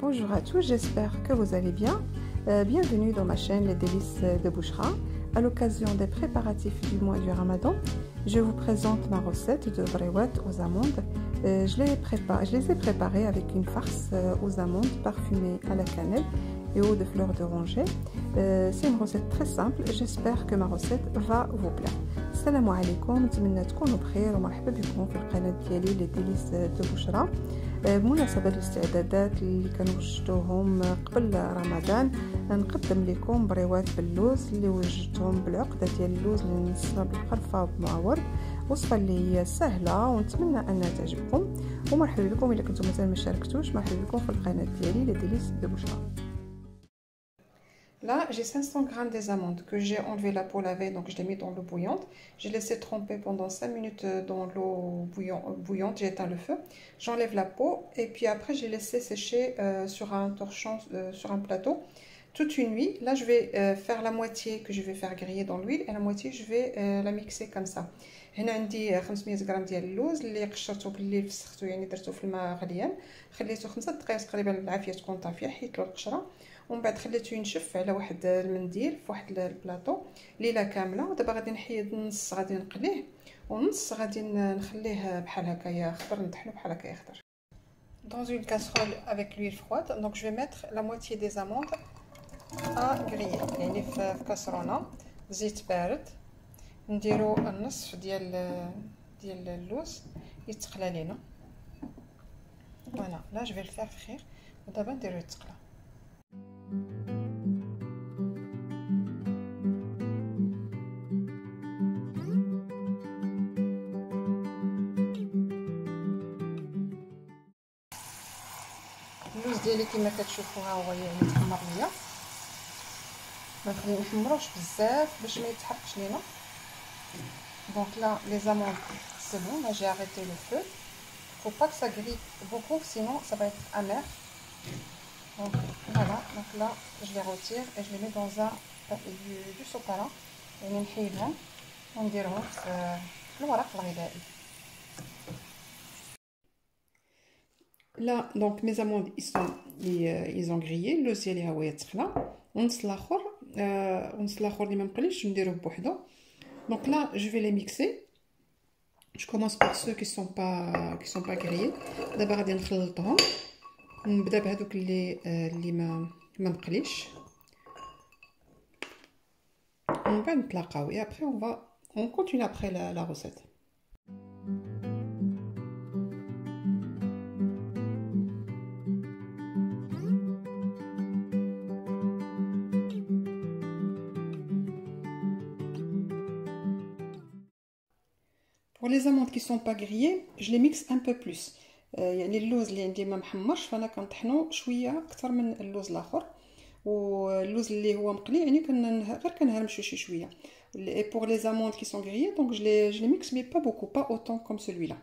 Bonjour à tous, j'espère que vous allez bien. Bienvenue dans ma chaîne Les Délices de Bouchra. À l'occasion des préparatifs du mois du Ramadan, je vous présente ma recette de brewat aux amandes. Je les ai préparées avec une farce aux amandes parfumée à la cannelle et eau de fleurs d'oranger. C'est une recette très simple, j'espère que ma recette va vous plaire. السلام عليكم، نتمنى تكونوا بخير ومرحبا بكم في القناه ديالي لي ديليس دو بوشرا. بمناسبه الاستعدادات اللي كانوا وجدتوهم قبل رمضان، نقدم لكم بريوات باللوز اللي وجدتهم بالعقده ديال اللوز اللي نصنا بالقرفه وبمعور. وصفه اللي هي سهله ونتمنى انها تعجبكم، ومرحبا بكم الا كنتم مازال ما شاركتوش. مرحبا بكم في القناه ديالي لي ديليس دو بوشرا. Là, j'ai 500 g des amandes que j'ai enlevé la peau la veille, donc je l'ai mis dans l'eau bouillante. J'ai laissé tremper pendant 5 minutes dans l'eau bouillante, j'ai éteint le feu. J'enlève la peau et puis après j'ai laissé sécher sur un torchon, sur un plateau, toute une nuit. Là, je vais faire la moitié que je vais faire griller dans l'huile et la moitié je vais la mixer comme ça. هنا عندي 500 غرام ديال اللوز اللي قشرته بالليل، فسختو يعني درتو في الماء غليان، خليته 5 دقائق تقريبا العافيه تكون طافيه، حيت له القشره ومن بعد خليته ينشف على واحد المنديل في واحد البلاطو ليله كامله. دابا غادي نحيد نص، غادي نقليه ونص غادي نخليه بحال هكايا خضر، نطحنو بحال هكايا خضر. Dans une casserole avec l'huile froide, donc je vais mettre la moitié des amandes à griller. يعني في كاسرونه زيت بارد نديرو النصف ديال اللوز يتقلى لينا. فوالا لا جو في الفير فخير ودابا نديرو يتقلى. اللوز ديالي كما كتشوفوا ها هو يعني تحمر ليا، ما نحمروش بزاف باش ما يتحرقش لينا. Donc là, les amandes, c'est bon, là j'ai arrêté le feu. Faut pas que ça grille beaucoup, sinon ça va être amer. Donc voilà, donc là je les retire et je les mets dans du sopalin. Et نحيدهم ونديرهم في الورق الغذائي. Là, donc mes amandes, ils ont grillé. Le ciel est hawaï تخلا. ونص الاخر اللي ما مقليش نديروه بوحدو. Donc là, je vais les mixer. Je commence par ceux qui sont pas grillés. D'abord, غادي نخلطهم. نبدا بهذوك اللي ما مقليش. On va نتلاقاو et après on continue après la recette. Pour les amandes qui sont pas grillées, je les mixe un peu plus. يعني اللوز اللي عندي ما محمرش فانا كنطحنو شويه اكثر من اللوز الاخر، واللوز اللي هو مقلي يعني غير كنهرمشو شويه. Et pour les amandes qui sont grillées, donc je les mixe mais pas beaucoup, pas autant comme celui-là.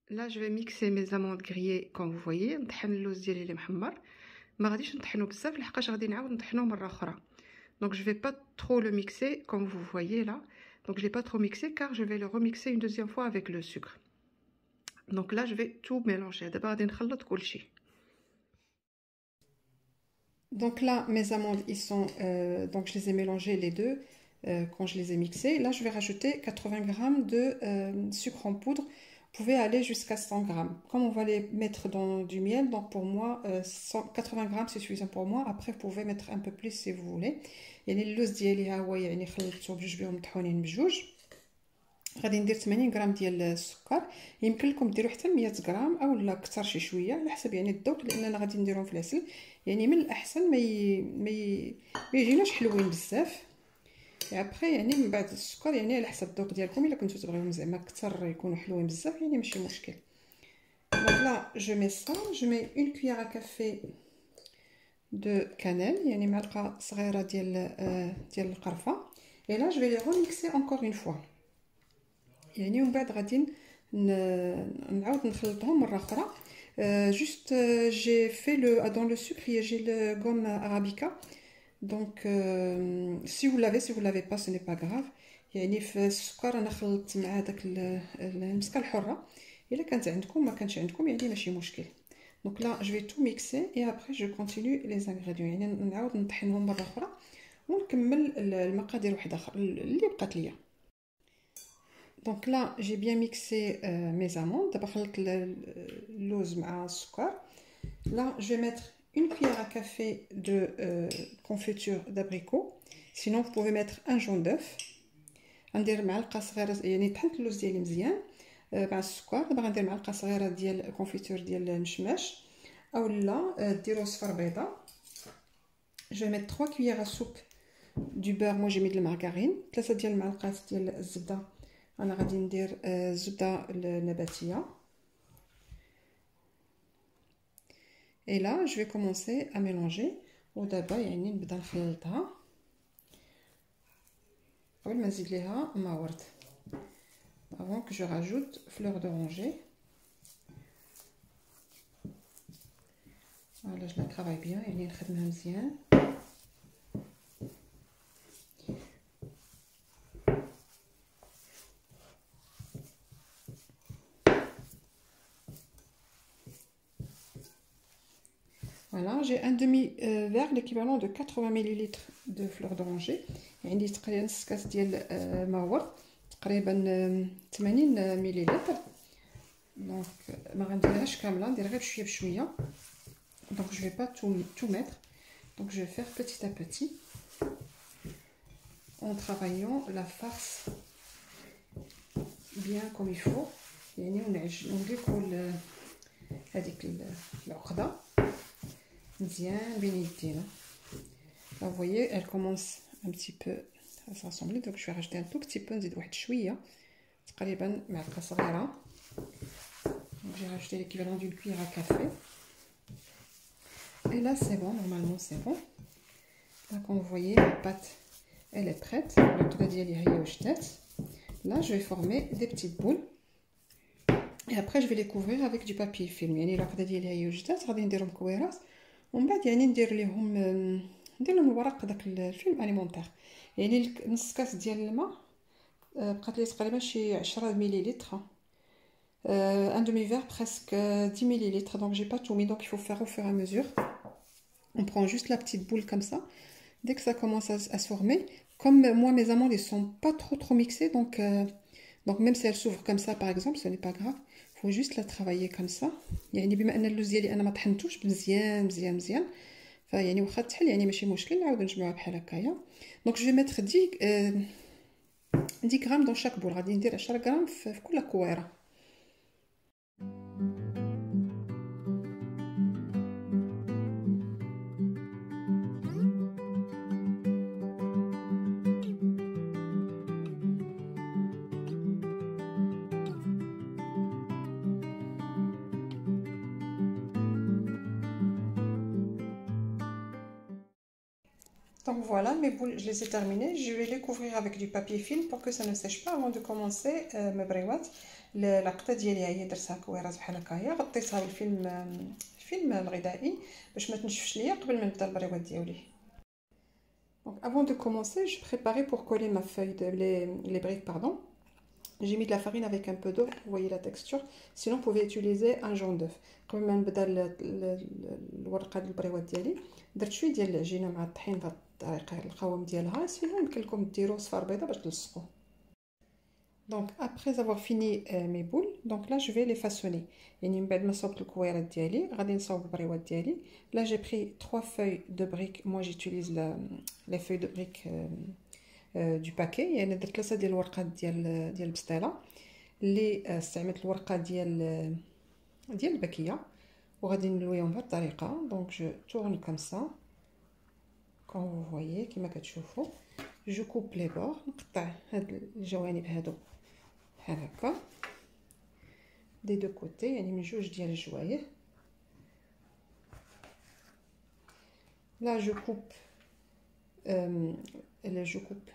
Là je vais mixer mes amandes grillées comme vous voyez. نطحن اللوز ديالي اللي محمر، ما غاديش نطحنو بزاف لحقاش غادي نعاود نطحنو مره اخرى. Donc je vais pas trop le mixer comme vous voyez là. Donc je l'ai pas trop mixé car je vais le remixer une deuxième fois avec le sucre. Donc là je vais tout mélanger. D'abord غادي نخلط كلشي. Donc là mes amandes ils sont donc je les ai mélangés les deux quand je les ai mixés. Là je vais rajouter 80 g de sucre en poudre. Vous pouvez aller jusqu'à 100 g. Comme on va les mettre dans du miel, donc pour moi 80 g c'est suffisant pour moi. Après vous pouvez mettre un peu plus si vous voulez. يعني اللوز ديالي ها هو يعني خلطته بجوج بهم مطحونين بجوج. غادي ندير 80 غرام ديال السكر، يمكن لكم ديروا حتى 100 غرام او لا اكثر شي شويه على حسب يعني الذوق، لاننا غادي نديرهم في العسل. يعني من الاحسن ما يجيناش حلوين بزاف. ابري يعني من بعد السكر يعني على حسب الذوق ديالكم، الا كنتو تبغيهم زعما اكثر يكونوا حلوين بزاف يعني ماشي مشكل. Donc là je mets ça, je mets une cuillère à café de cannelle, يعني معلقه صغيره ديال القرفه. Et là je vais les remixer encore une fois. يعني ومن بعد غادي نعاود نخلطهم مره اخرى. Juste j'ai fait dans le sucre j'ai le gomme arabica. Donc si vous l'avez pas ce n'est pas grave. يعني في السكر انا خلطت مع داك المسكه الحره. الا كانت عندكم ما كانش عندكم يعني ماشي مشكل. Donc là, je vais tout mixer et après je continue les ingrédients. يعني نعاود نطحنهم مرة أخرى ونكمل المقادير واحدة أخرى اللي بقات ليا. Donc là, j'ai bien mixé mes amandes. D'abord, خلطت اللوز مع السكر. Là, je vais mettre une cuillère à café de confiture d'abricot. Sinon, vous pouvez mettre un jaune d'œuf. ندير معلقة صغيرة يعني طحنت اللوز ديالي مزيان مع السكر. دابا غندير معلقة صغيرة ديال كونفيتور ديال المشماش اولا ديروا صفر بيضة. Je vais mettre 3 cuillères à soupe du beurre. Moi j'ai mis de la margarine. 3 ديال المعلقات ديال الزبدة. انا غادي ندير الزبدة النباتية. Et là, je vais commencer à mélanger. ودابا يعني نبدا نخلطها قبل ما نزيد ليها ما ورد. Avant que je rajoute fleur d'oranger. Voilà, je la travaille bien, يعني نخدمها مزيان. Voilà, j'ai un demi-verre, l'équivalent de 80 ml de fleur d'oranger. عندي تقريبا نص كاس ديال ما ورد، تقريبا 80 مليلتر. دونك ما غنديرهاش كامله، ندير غير بشويه بشويه. Donc je vais pas tout mettre. Donc je vais faire petit à petit en travaillant la farce bien comme il faut. يعني ونضيفوا هذيك العقده مزيان بين يدينا. Là vous voyez, elle commence un petit peu à s'assembler. Donc je vais rajouter un tout petit peu, نزيد واحد شويه تقريبا معلقه صغيره. Donc j'ai rajouté l'équivalent d'une cuillère à café. Et là c'est bon, normalement c'est bon. Là comme vous voyez, la pâte elle est prête. Là je vais former des petites boules. Et après je vais les couvrir avec du papier film. يعني العقده ديالي هي وجدات غادي نديرهم كويرات ومن بعد يعني ندير لهم الورق داك الفيلم اليمونتير. يعني نص كاس ديال الماء بقات لي تقريبا شي 10 مليلتر. Un demi-verre presque 10 millilitres. Donc j'ai pas tout mis, donc il faut faire au fur et à mesure. On prend juste la petite boule comme ça. Dès que ça commence à se former, comme moi mes amandes ils sont pas trop mixées, donc même si elles s'ouvrent comme ça par exemple, ce n'est pas grave. Il faut juste la travailler comme ça. يعني بما ان اللوز ديالي انا ما طحنتوش مزيان مزيان مزيان فيعني واخا تحل يعني ماشي مشكل، نعاود نجمعوها بحال هكايا. Donc je vais mettre 10 grammes dans chaque boule. غادي ندير 10 غرام في كل كويره. Donc voilà, mes boules, je les ai terminées. Je vais les couvrir avec du papier film pour que ça ne sèche pas avant de commencer mes بريوات. العقده ديالي هي درتها كويرات بحال هكايا، غطيتها بالفيلم الغذائي باش ما تنشفش ليا قبل ما نبدا البريوات ديالي. Donc avant de commencer, je préparais pour coller ma feuille les briques pardon. J'ai mis de la farine avec un peu d'eau, vous voyez la texture. Sinon vous pouvez utiliser un jaune d'œuf. قبل ما نبدا الورقه ديال البريوات ديالي درت شويه ديال العجينه مع الطحين بهذه الطريقه القوام ديالها. سينو يمكن لكم ديروا صفار بيضه باش تلصقوا. Donc après avoir fini mes boules, donc là je vais les façonner. يعني من بعد ما صوبت الكويرات ديالي غادي نصاوب البريوات ديالي. Là j'ai pris 3 feuilles de briques. Moi j'utilise les feuilles de briques du paquet. يعني درت 3 ديال الورقات ديال البسطيله اللي استعملت الورقه ديال الباكيه وغادي نلويهم بهذه الطريقه. Donc je tourne comme ça comme vous voyez كما كتشوفوا. Je coupe les bords. نقطع هاد الجوانب هادو بحال هكا دي دو كوتي يعني من جوج ديال الجوايه. Là je coupe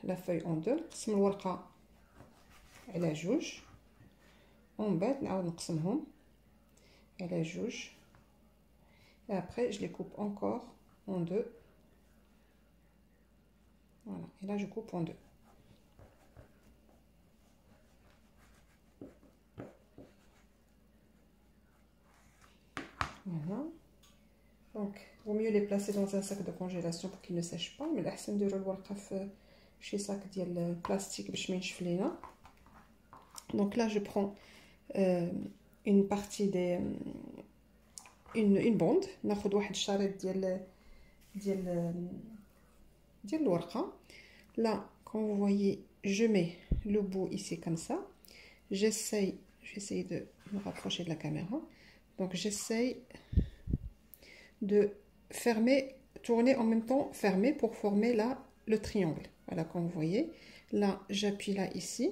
la feuille en deux. نقسم الورقه على جوج ومن بعد نعاود نقسمهم على جوج. Et après je les coupe encore en deux. Voilà, et là je coupe en deux. Voilà. Donc, vaut mieux les placer dans un sac de congélation pour qu'ils ne sèchent pas. Mais là, c'est de le chez sac de plastique pour. Donc là, je prends une partie des une bande. ناخذ واحد الشريط ديال الورقه. Là, quand vous voyez, je mets le bout ici comme ça. J'essaye de me rapprocher de la caméra. Donc j'essaye de fermer, tourner en même temps, fermer pour former là le triangle. Voilà, comme vous voyez. Là, j'appuie là ici.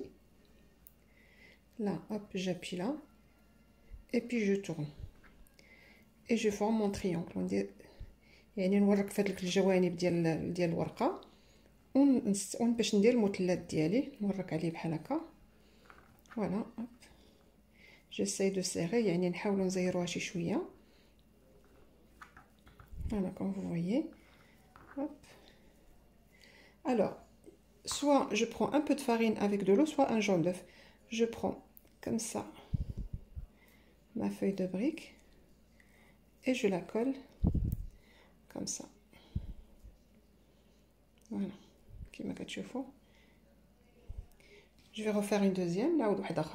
Là, hop, j'appuie là. Et puis je tourne. Et je forme mon triangle. يعني نوريك في هذيك الجوانب ديال الورقه باش ندير المثلث ديالي نوريك عليه بحال هكا. فوالا j'essaie de serrer يعني نحاولوا نزيروها شي شويه. Voilà, comme vous voyez. Hop. Alors, soit je prends un peu de farine avec de l'eau, soit un jaune d'œuf. Je prends comme ça ma feuille de brique et je la colle comme ça. Voilà. Je vais refaire une deuxième là ou واحدة.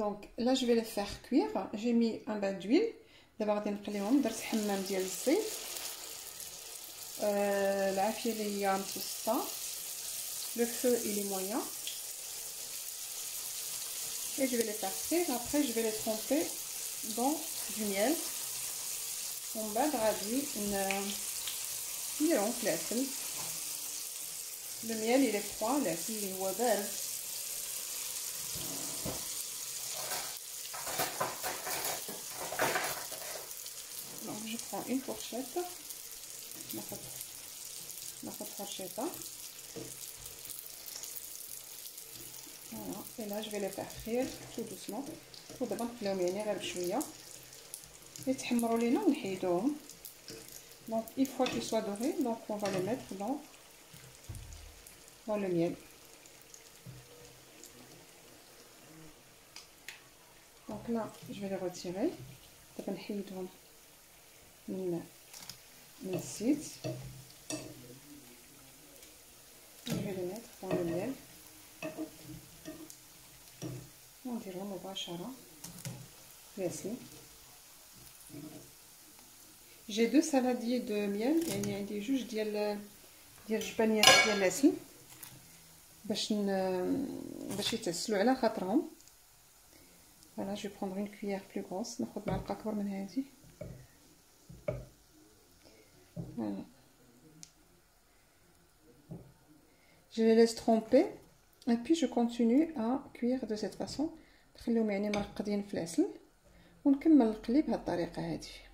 Donc là je vais les faire cuire. J'ai mis un bain d'huile. D'abord غادي نقليهم درت حمام ديال الزيت. العافيه اللي هي متوسطه. Le feu il est moyen. Et je vais les faire cuire. Après je vais les tremper dans du miel. On va غادي نديرهم في العسل. Le miel il est froid, العسل اللي هو بارد. Donc je prends une fourchette, ناخد fourchette. Voilà. Et là je vais les faire frire tout doucement. ودابا نخليهم يعني غير بشويه يتحمروا لينا ونحيدوهم. Donc une fois qu'ils soient dorés, donc on va les mettre dans le miel. Donc là je vais les retirer. دابا نحيدهم من الزيت. Je vais les mettre dans le miel. ونديرهم مباشرة ياسين. J'ai deux saladiers de miel يعني عندي جوج ديال الجبانيات ديال العسل باش يتعسلوا على خاطرهم. Voilà, je vais prendre une cuillère plus grosse. ناخذ معلقة أكبر من هذه. Voilà. Je les laisse tremper et puis je continue à cuire de cette façon. نخليهم يعني مرقدين في العسل ونكمل نقلي بهذه الطريقة هذه.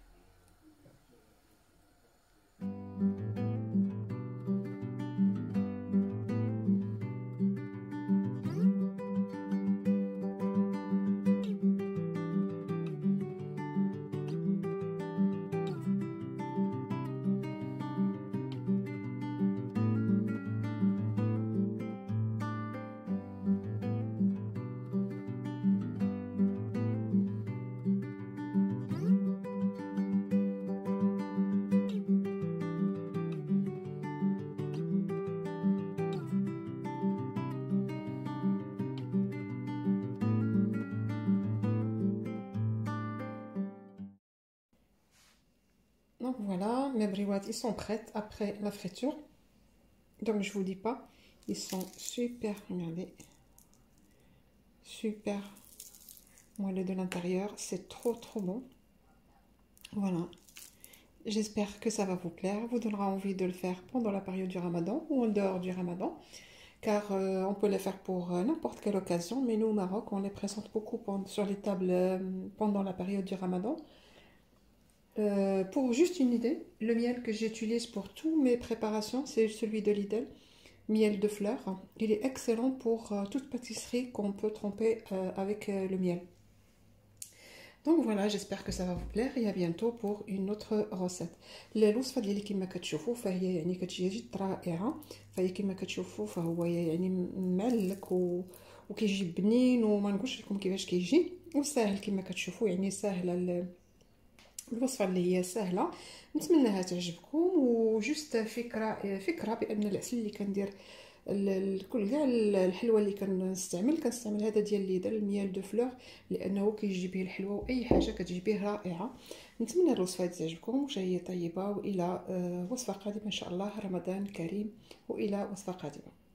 Donc voilà, mes briouates, ils sont prêtes après la friture. Donc je vous dis pas, ils sont super, regardez, super moelleux de l'intérieur, c'est trop bon. Voilà, j'espère que ça va vous plaire, vous donnera envie de le faire pendant la période du Ramadan ou en dehors du Ramadan. car on peut les faire pour n'importe quelle occasion, mais nous au Maroc, on les présente beaucoup sur les tables pendant la période du Ramadan. Pour juste une idée, le miel que j'utilise pour toutes mes préparations, c'est celui de Lidl, miel de fleurs. Il est excellent pour toute pâtisserie qu'on peut tremper avec le miel. Donc voilà, j'espère que ça va vous plaire et à bientôt pour une autre recette. الوصفة ديالي كما كتشوفوا فهي يعني كتجي جد رائعة. فهي كما كتشوفوا فهو يعني معلك وكيجي بنين وما نقولش لكم كيفاش كيجي وساهل كما كتشوفوا يعني ساهلة الوصفة اللي هي سهلة. نتمنىها تعجبكم وجست فكرة بأن العسل اللي كندير كل كاع الحلوى اللي كنستعمل هذا ديال ليدر الميال دو فلور لانه كيجي به الحلوى واي حاجه كتجي به رائعه. نتمنى الوصفه هذه تعجبكم وجايه طيبه والى وصفه قادمه ان شاء الله. رمضان كريم والى وصفه قادمه.